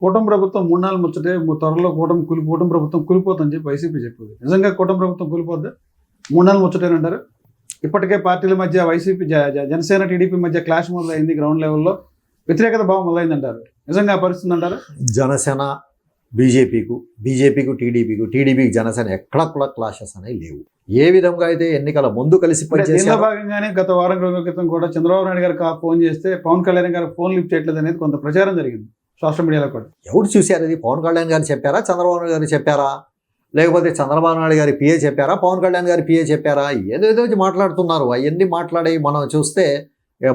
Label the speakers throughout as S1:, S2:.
S1: కూటమి ప్రభుత్వం 3 నెలలు ముచ్చటే త్వరలో కూటమి ప్రభుత్వం కూలిపోతుందని చెప్పి వైసీపీ చెప్పింది. నిజంగా కూటమి ప్రభుత్వం కూలిపోద్దా? 3 నెలలు ముచ్చటేనంటారు? ఇప్పటికే పార్టీల మధ్య వైసీపీ జనసేన టీడీపీ మధ్య క్లాష్ మొదలైంది. గ్రౌండ్ లెవెల్లో వ్యతిరేకత భావం మొదలైందంటారు. నిజంగా ఆ పరిస్థితి అంటారు?
S2: జనసేన బీజేపీకు టీడీపీకి జనసేన ఎక్కడ కూడా క్లాషెస్ అనేవి లేవు. ఏ విధంగా అయితే ఎన్నికల ముందు కలిసి
S1: దీనిలో భాగంగానే గత వారం రోజుల క్రితం కూడా చంద్రబాబు నాయుడు గారికి ఫోన్ చేస్తే పవన్ కళ్యాణ్ గారు ఫోన్ లిఫ్ట్ చేయట్లేదు అనేది కొంత ప్రచారం జరిగింది సోషల్ మీడియాలో కూడా.
S2: ఎవరు చూశారు? అది పవన్ కళ్యాణ్ గారు చెప్పారా, చంద్రబాబు నాయుడు గారు చెప్పారా, లేకపోతే చంద్రబాబు నాయుడు గారి పిఏ చెప్పారా, పవన్ కళ్యాణ్ గారి పిఏ చెప్పారా? ఏదేదో మాట్లాడుతున్నారు. అవన్నీ మాట్లాడి మనం చూస్తే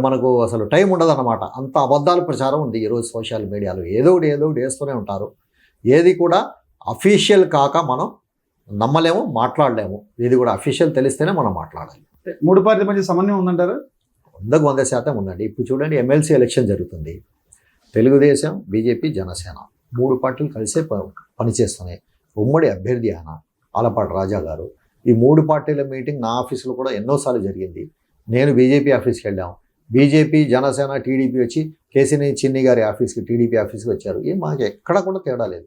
S2: మనకు అసలు టైం ఉండదన్నమాట. అంత అబద్ధాల ప్రచారం ఉంది ఈరోజు సోషల్ మీడియాలో. ఏదో ఒకటి వేస్తూనే ఉంటారు. ఏది కూడా అఫీషియల్ కాక మనం నమ్మలేము, మాట్లాడలేము. ఇది కూడా అఫీషియల్ తెలిస్తేనే మనం మాట్లాడాలి.
S1: 3 పార్టీల మధ్య సమన్వయం ఉందంటారు?
S2: 100% ఉందండి. ఇప్పుడు చూడండి, ఎమ్మెల్సీ ఎలక్షన్ జరుగుతుంది. తెలుగుదేశం, బీజేపీ, జనసేన 3 పార్టీలు కలిసే పనిచేస్తున్నాయి. ఉమ్మడి అభ్యర్థి ఆయన ఆలపాటి రాజా గారు. ఈ 3 పార్టీల మీటింగ్ నా ఆఫీసులో కూడా ఎన్నోసార్లు జరిగింది. నేను బీజేపీ ఆఫీస్కి వెళ్ళాం. బీజేపీ, జనసేన, టీడీపీ వచ్చి కేసీని చిన్ని గారి ఆఫీస్కి, టీడీపీ ఆఫీస్కి వచ్చారు. మాకు ఎక్కడ కూడా తేడా లేదు.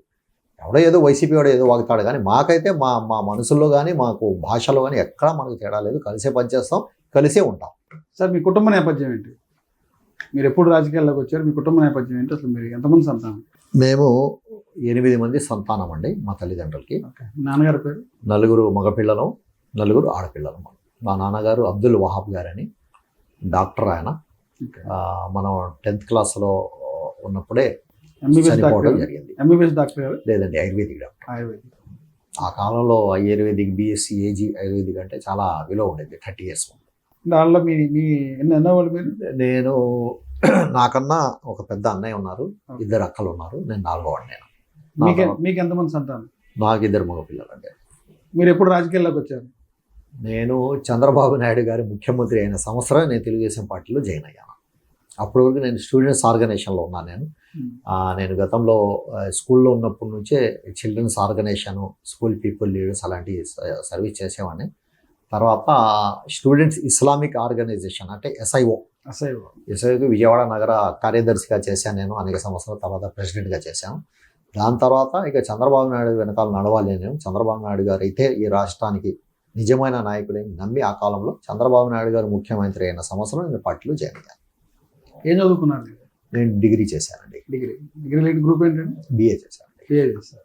S2: ఎవడో ఏదో వైసీపీ వాడు ఏదో వాగుతాడు, కానీ మాకైతే మా మనసుల్లో కానీ మాకు భాషలో కానీ ఎక్కడా మనకు తేడా లేదు. కలిసే పనిచేస్తాం, కలిసే ఉంటాం.
S1: సార్, మీ కుటుంబ నేపథ్యం ఏంటి? మీరు ఎప్పుడు రాజకీయాల్లోకి వచ్చారు? మీ కుటుంబ నేపథ్యం ఏంటి? అసలు మీరు ఎంతమంది సంతానం?
S2: మేము 8 మంది సంతానం అండి మా తల్లిదండ్రులకి.
S1: నాన్నగారి పేరు?
S2: 4 మగపిల్లలు, 4 ఆడపిల్లలు. మా నాన్నగారు అబ్దుల్ వహాబ్ గారని డాక్టర్. ఆయన మనం 10th క్లాస్లో ఉన్నప్పుడే చనిపోవడం జరిగింది.
S1: ఎంబీబీఎస్ డాక్టర్ గారు?
S2: లేదండి, ఆయుర్వేదిక్ డాక్టర్. ఆ కాలంలో ఆయుర్వేదిక్, బీఎస్సీ, ఏజీ ఆయుర్వేదిక్ అంటే చాలా విలువ ఉండేది 30 years.
S1: దానిలో మీ ఎన్నోవాళ్ళు మీరు?
S2: నేను నాకన్నా ఒక పెద్ద అన్నయ్య ఉన్నారు, 2 అక్కలు ఉన్నారు, నేను 4వ వాడిని.
S1: మీకు ఎంతమంది సంతానం?
S2: నాకు 2 మగపిల్లలు అండి.
S1: మీరు ఎప్పుడు రాజకీయాల్లోకి వచ్చారు?
S2: నేను చంద్రబాబు నాయుడు గారి ముఖ్యమంత్రి అయిన సంవత్సరం నేను తెలుగుదేశం పార్టీలో జాయిన్ అయ్యాను. అప్పటి వరకు నేను స్టూడెంట్స్ ఆర్గనైజేషన్లో ఉన్నాను. నేను గతంలో స్కూల్లో ఉన్నప్పటి నుంచే children's organisation, school people leaders అలాంటి సర్వీస్ చేసేవాడిని. తర్వాత స్టూడెంట్స్ ఇస్లామిక్ ఆర్గనైజేషన్ అంటే ఎస్ఐఓకి విజయవాడ నగర కార్యదర్శిగా చేశాను నేను అనేక సంవత్సరాల. తర్వాత ప్రెసిడెంట్గా చేశాను. దాని తర్వాత ఇక చంద్రబాబు నాయుడు వెనకాల నడవాలి నేను. చంద్రబాబు నాయుడు గారు అయితే ఈ రాష్ట్రానికి నిజమైన నాయకుడని నమ్మి ఆ కాలంలో చంద్రబాబు నాయుడు గారు ముఖ్యమంత్రి అయిన సంవత్సరం నేను పార్టీలో జాయిన్ అయ్యాను.
S1: ఏం చదువుకున్నాను?
S2: నేను డిగ్రీ చేశానండి.
S1: డిగ్రీ గ్రూప్ ఏంటండి?
S2: బిఏ చేశాను.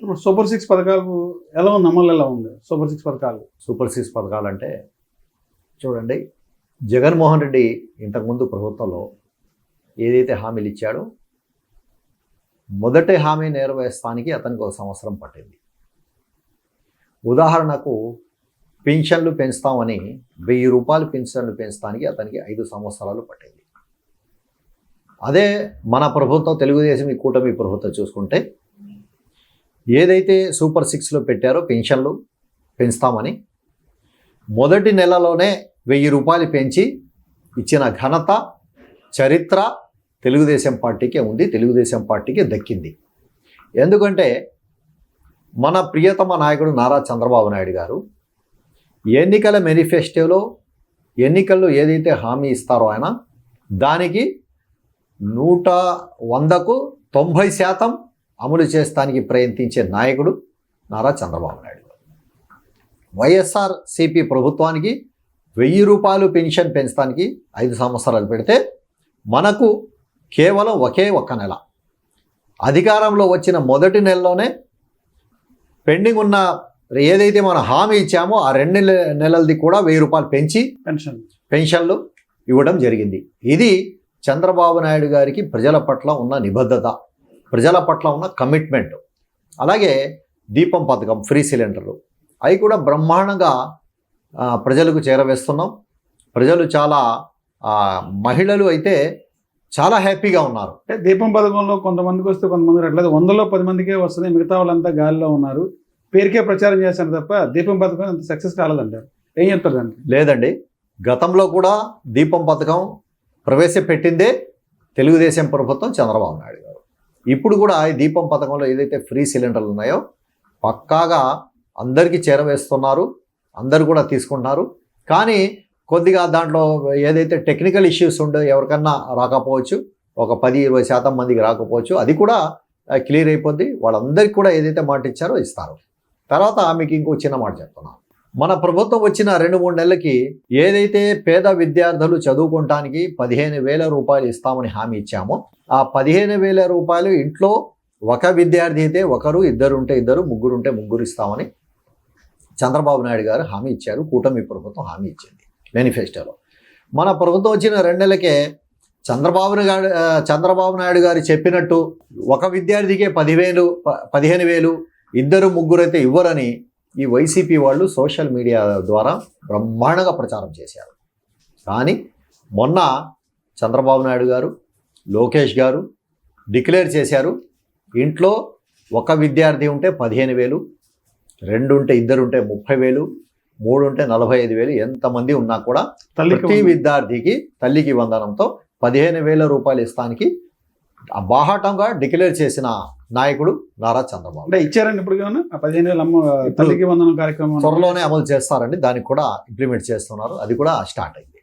S1: ఇప్పుడు సూపర్ 6 పథకాలు ఎలా ఉంది? అమలు ఎలా ఉంది సూపర్ 6 పథకాలు?
S2: సూపర్ 6 పథకాలు అంటే చూడండి, జగన్మోహన్ రెడ్డి ఇంతకుముందు ప్రభుత్వంలో ఏదైతే హామీలు ఇచ్చాడో మొదటి హామీ నెరవేర్చడానికి అతనికి 1 సంవత్సరం పట్టింది. ఉదాహరణకు పెన్షన్లు పెంచుతామని 1000 రూపాయలు పెన్షన్లు పెంచడానికి అతనికి 5 సంవత్సరాలు పట్టింది. అదే మన ప్రభుత్వం, తెలుగుదేశం ఈ కూటమి ప్రభుత్వం చూసుకుంటే ఏదైతే సూపర్ 6లో పెట్టారో పెన్షన్లు పెంచుతామని మొదటి నెలలోనే 1000 రూపాయలు పెంచి ఇచ్చిన ఘనత, చరిత్ర తెలుగుదేశం పార్టీకే ఉంది, తెలుగుదేశం పార్టీకి దక్కింది. ఎందుకంటే మన ప్రియతమ నాయకుడు నారా చంద్రబాబు నాయుడు గారు ఎన్నికల మేనిఫెస్టోలో ఎన్నికల్లో ఏదైతే హామీ ఇస్తారో ఆయన దానికి 100కు 90% అమలు చేస్తానికి ప్రయత్నించే నాయకుడు నారా చంద్రబాబు నాయుడు గారు. వైఎస్ఆర్సీపీ ప్రభుత్వానికి 1000 రూపాయలు పెన్షన్ పెంచడానికి 5 సంవత్సరాలు పెడితే మనకు కేవలం ఒకే 1 నెల, అధికారంలో వచ్చిన మొదటి నెలలోనే పెండింగ్ ఉన్న ఏదైతే మనం హామీ ఇచ్చామో ఆ 2 నెలలది కూడా 1000 రూపాయలు పెంచి పెన్షన్లు ఇవ్వడం జరిగింది. ఇది చంద్రబాబు నాయుడు గారికి ప్రజల పట్ల ఉన్న నిబద్ధత, ప్రజల పట్ల ఉన్న కమిట్మెంట్. అలాగే దీపం పథకం, ఫ్రీ సిలిండర్లు అవి కూడా బ్రహ్మాండంగా ప్రజలకు చేరవేస్తున్నాం. ప్రజలు చాలా మహిళలు అయితే చాలా హ్యాపీగా ఉన్నారు.
S1: అంటే దీపం పథకంలో కొంతమందికి వస్తే కొంతమంది అట్లేదు, 100లో 10 మందికే వస్తుంది, మిగతా వాళ్ళంతా గాలిలో ఉన్నారు, పేరుకే ప్రచారం చేశారు తప్ప దీపం పథకం అంత సక్సెస్ కాలేదంటారు. ఏం చెప్తారు దానికి?
S2: లేదండి, గతంలో కూడా దీపం పథకం ప్రవేశపెట్టిందే తెలుగుదేశం ప్రభుత్వం, చంద్రబాబు నాయుడు గారు. ఇప్పుడు కూడా ఈ దీపం పథకంలో ఏదైతే ఫ్రీ సిలిండర్లు ఉన్నాయో పక్కాగా అందరికీ చేరవేస్తున్నారు, అందరు కూడా తీసుకుంటున్నారు. కానీ కొద్దిగా దాంట్లో ఏదైతే టెక్నికల్ ఇష్యూస్ ఉండే ఎవరికన్నా రాకపోవచ్చు, ఒక 10-20% మందికి రాకపోవచ్చు. అది కూడా క్లియర్ అయిపోద్ది. వాళ్ళందరికీ కూడా ఏదైతే మాట ఇచ్చారో ఇస్తారు. తర్వాత మీకు ఇంకో చిన్న మాట చెప్తున్నాను. మన ప్రభుత్వం వచ్చిన 2-3 నెలలకి ఏదైతే పేద విద్యార్థులు చదువుకోవటానికి 15,000 రూపాయలు ఇస్తామని హామీ ఇచ్చామో, ఆ 15,000 రూపాయలు ఇంట్లో ఒక విద్యార్థి అయితే ఒకరు, ఇద్దరు ఉంటే ఇద్దరు, ముగ్గురు ఉంటే ముగ్గురు ఇస్తామని చంద్రబాబు నాయుడు గారు హామీ ఇచ్చారు. కూటమి ప్రభుత్వం హామీ ఇచ్చింది మేనిఫెస్టోలో. మన ప్రభుత్వం వచ్చిన 2 నెలలకే చంద్రబాబు నాయుడు గారు చెప్పినట్టు ఒక విద్యార్థికే 15,000, ఇద్దరు ముగ్గురు అయితే ఇవ్వరని ఈ వైసీపీ వాళ్ళు సోషల్ మీడియా ద్వారా బ్రహ్మాండంగా ప్రచారం చేశారు. కానీ మొన్న చంద్రబాబు నాయుడు గారు, లోకేష్ గారు డిక్లేర్ చేశారు, ఇంట్లో ఒక విద్యార్థి ఉంటే 15,000, 2 ఉంటే ఇద్దరు ఉంటే 30,000, 3 ఉంటే 45,000, ఎంతమంది ఉన్నా కూడా ప్రతి విద్యార్థికి తల్లికి వందనంతో 15,000 రూపాయలు ఇస్తానికి బాహాటంగా డిక్లేర్ చేసిన నాయకుడు నారా చంద్రబాబు.
S1: అంటే ఇచ్చారండి ఇప్పుడు 15,000 అమ్మ తల్లికి వందనం కార్యక్రమం
S2: త్వరలోనే అమలు చేస్తారండి. దానికి కూడా ఇంప్లిమెంట్ చేస్తున్నారు. అది కూడా స్టార్ట్ అయింది.